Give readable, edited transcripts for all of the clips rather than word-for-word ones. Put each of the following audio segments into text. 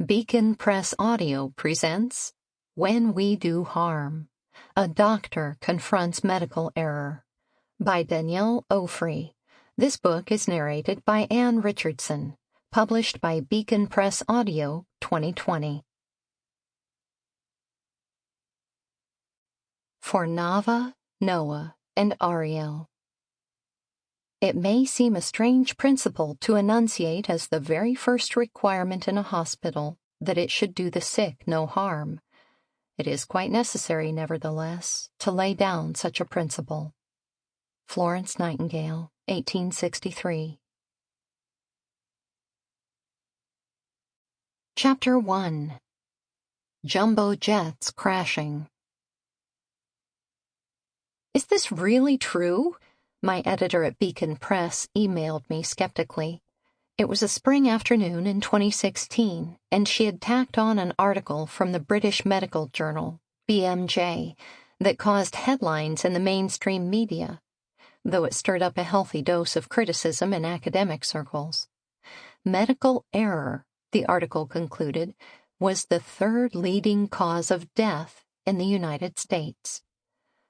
Beacon Press Audio presents When We Do Harm, A Doctor Confronts Medical Error by Danielle Ofri. This book is narrated by Richardson, published by Beacon Press Audio 2020. For Nava, Noah, and Ariel. It may seem a strange principle to enunciate as the very first requirement in a hospital that it should do the sick no harm. It is quite necessary, nevertheless, to lay down such a principle. Florence Nightingale, 1863. Chapter 1. Jumbo Jets Crashing. Is this really true? My editor at Beacon Press emailed me skeptically. It was a spring afternoon in 2016, and she had tacked on an article from the British medical journal, BMJ, that caused headlines in the mainstream media, though it stirred up a healthy dose of criticism in academic circles. Medical error, the article concluded, was the third leading cause of death in the United States.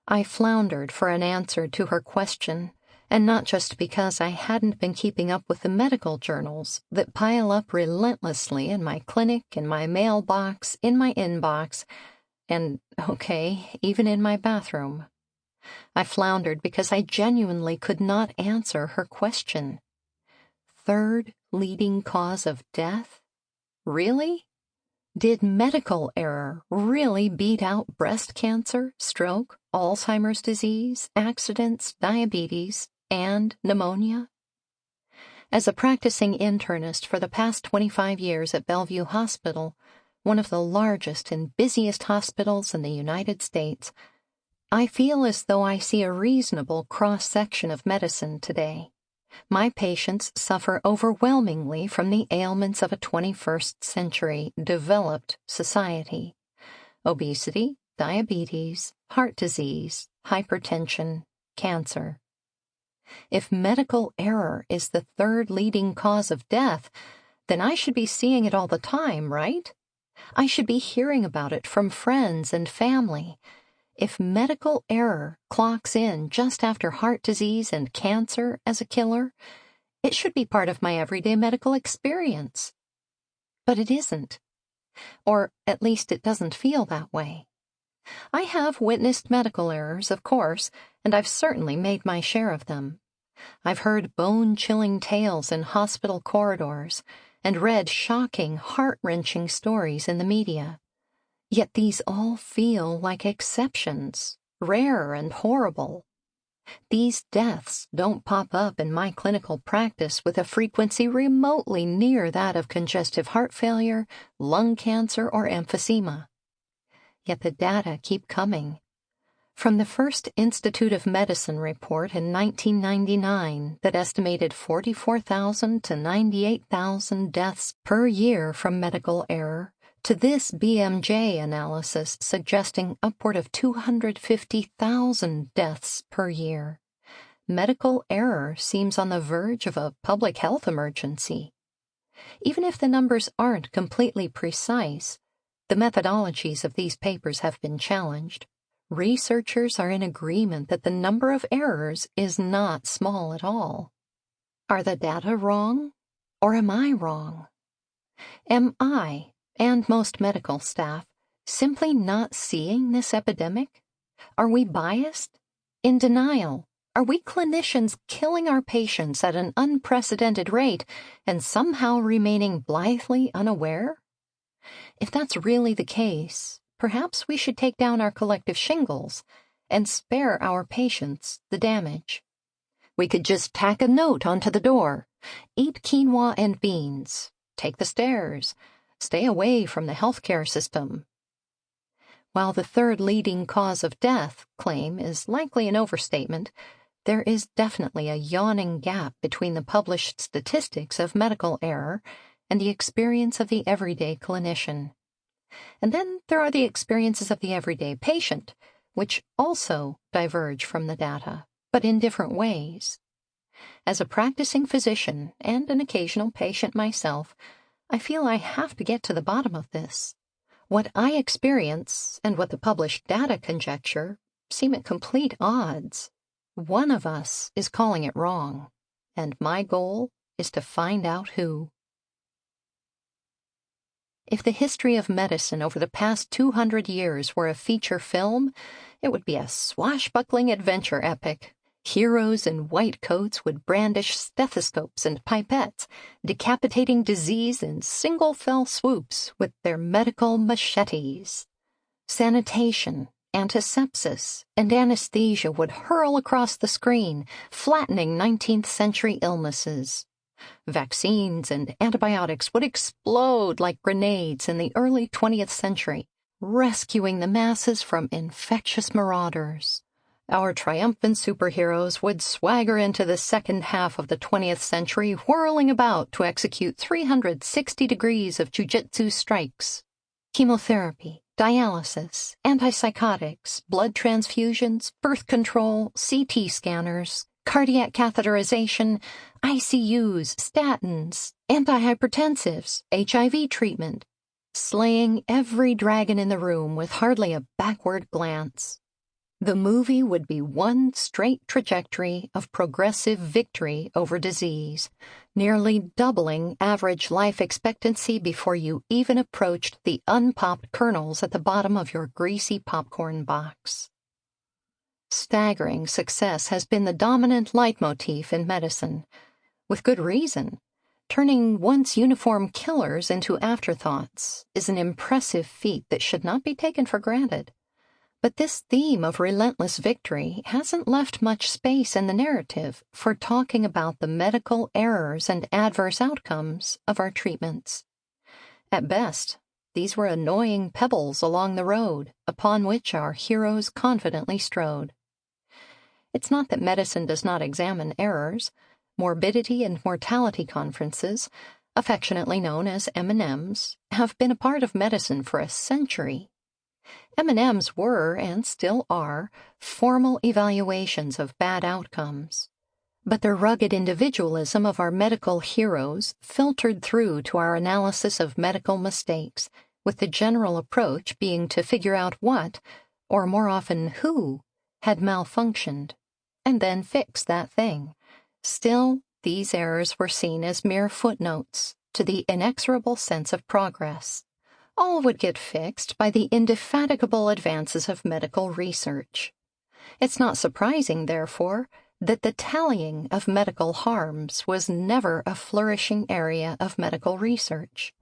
I floundered for an answer to her question, and not just because I hadn't been keeping up with the medical journals that pile up relentlessly in my clinic, in my mailbox, in my inbox, and, even in my bathroom. I floundered because I genuinely could not answer her question. Third leading cause of death? Really? Did medical error really beat out breast cancer, stroke, Alzheimer's disease, accidents, diabetes, and pneumonia? As a practicing internist for the past 25 years at Bellevue Hospital, one of the largest and busiest hospitals in the United States, I feel as though I see a reasonable cross-section of medicine today. My patients suffer overwhelmingly from the ailments of a 21st century developed society: obesity, diabetes, heart disease, hypertension, cancer. If medical error is the third leading cause of death, then I should be seeing it all the time, right? I should be hearing about it from friends and family. If medical error clocks in just after heart disease and cancer as a killer, it should be part of my everyday medical experience. But it isn't. Or at least it doesn't feel that way. I have witnessed medical errors, of course, and I've certainly made my share of them. I've heard bone-chilling tales in hospital corridors and read shocking, heart-wrenching stories in the media. Yet these all feel like exceptions, rare and horrible. These deaths don't pop up in my clinical practice with a frequency remotely near that of congestive heart failure, lung cancer, or emphysema. Yet the data keep coming. From the first Institute of Medicine report in 1999 that estimated 44,000 to 98,000 deaths per year from medical error, to this BMJ analysis suggesting upward of 250,000 deaths per year, medical error seems on the verge of a public health emergency. Even if the numbers aren't completely precise, the methodologies of these papers have been challenged. Researchers are in agreement that the number of errors is not small at all. Are the data wrong? Or am I wrong? Am I, and most medical staff, simply not seeing this epidemic? Are we biased? In denial? Are we clinicians killing our patients at an unprecedented rate and somehow remaining blithely unaware? If that's really the case, perhaps we should take down our collective shingles and spare our patients the damage. We could just tack a note onto the door: eat quinoa and beans, take the stairs, stay away from the healthcare system. While the third leading cause of death claim is likely an overstatement, there is definitely a yawning gap between the published statistics of medical error and the experience of the everyday clinician. And then there are the experiences of the everyday patient, which also diverge from the data, but in different ways. As a practicing physician and an occasional patient myself, I feel I have to get to the bottom of this. What I experience and what the published data conjecture seem at complete odds. One of us is calling it wrong, and my goal is to find out who. If the history of medicine over the past 200 years were a feature film, it would be a swashbuckling adventure epic. Heroes in white coats would brandish stethoscopes and pipettes, decapitating disease in single fell swoops with their medical machetes. Sanitation, antisepsis, and anesthesia would hurl across the screen, flattening 19th century illnesses. Vaccines and antibiotics would explode like grenades in the early 20th century, rescuing the masses from infectious marauders. Our triumphant superheroes would swagger into the second half of the 20th century, whirling about to execute 360 degrees of jujitsu strikes. Chemotherapy, dialysis, antipsychotics, blood transfusions, birth control, CT scanners, cardiac catheterization, ICUs, statins, antihypertensives, HIV treatment, slaying every dragon in the room with hardly a backward glance. The movie would be one straight trajectory of progressive victory over disease, nearly doubling average life expectancy before you even approached the unpopped kernels at the bottom of your greasy popcorn box. Staggering success has been the dominant leitmotif in medicine, with good reason. Turning once uniform killers into afterthoughts is an impressive feat that should not be taken for granted. But this theme of relentless victory hasn't left much space in the narrative for talking about the medical errors and adverse outcomes of our treatments. At best, these were annoying pebbles along the road upon which our heroes confidently strode. It's not that medicine does not examine errors. Morbidity and mortality conferences, affectionately known as M&Ms, have been a part of medicine for a century. M&Ms were, and still are, formal evaluations of bad outcomes. But the rugged individualism of our medical heroes filtered through to our analysis of medical mistakes, with the general approach being to figure out what, or more often who, had malfunctioned, and then fix that thing. Still, these errors were seen as mere footnotes to the inexorable sense of progress. All would get fixed by the indefatigable advances of medical research. It's not surprising, therefore, that the tallying of medical harms was never a flourishing area of medical research.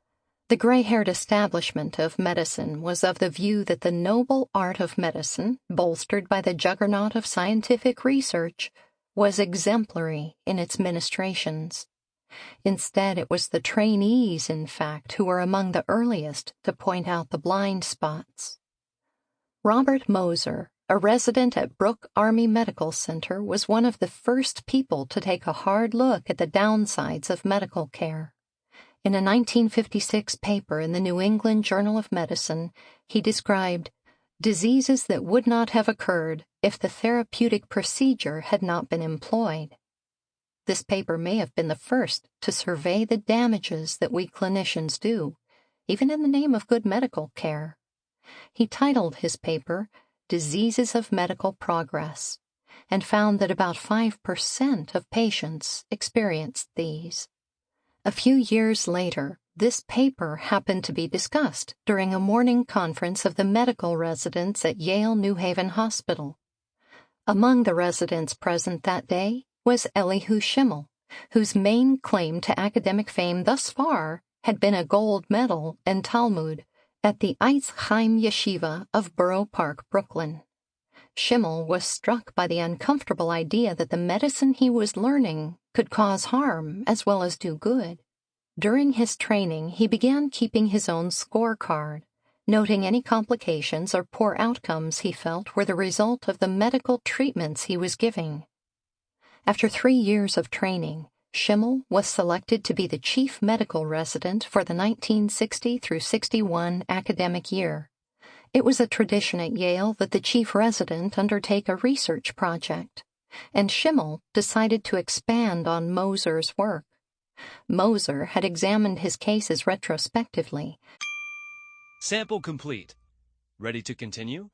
The gray-haired establishment of medicine was of the view that the noble art of medicine, bolstered by the juggernaut of scientific research, was exemplary in its ministrations. Instead, it was the trainees, in fact, who were among the earliest to point out the blind spots. Robert Moser, a resident at Brooke Army Medical Center, was one of the first people to take a hard look at the downsides of medical care. In a 1956 paper in the New England Journal of Medicine, he described diseases that would not have occurred if the therapeutic procedure had not been employed. This paper may have been the first to survey the damages that we clinicians do, even in the name of good medical care. He titled his paper Diseases of Medical Progress, and found that about 5% of patients experienced these. A few years later, this paper happened to be discussed during a morning conference of the medical residents at Yale New Haven Hospital. Among the residents present that day was Elihu Schimmel, whose main claim to academic fame thus far had been a gold medal in Talmud at the Eitz Chaim Yeshiva of Borough Park, Brooklyn. Schimmel was struck by the uncomfortable idea that the medicine he was learning could cause harm as well as do good. During his training, he began keeping his own scorecard, noting any complications or poor outcomes he felt were the result of the medical treatments he was giving. After 3 years of training, Schimmel was selected to be the chief medical resident for the 1960 through 61 academic year. It was a tradition at Yale that the chief resident undertake a research project, and Schimmel decided to expand on Moser's work. Moser had examined his cases retrospectively. Sample complete. Ready to continue?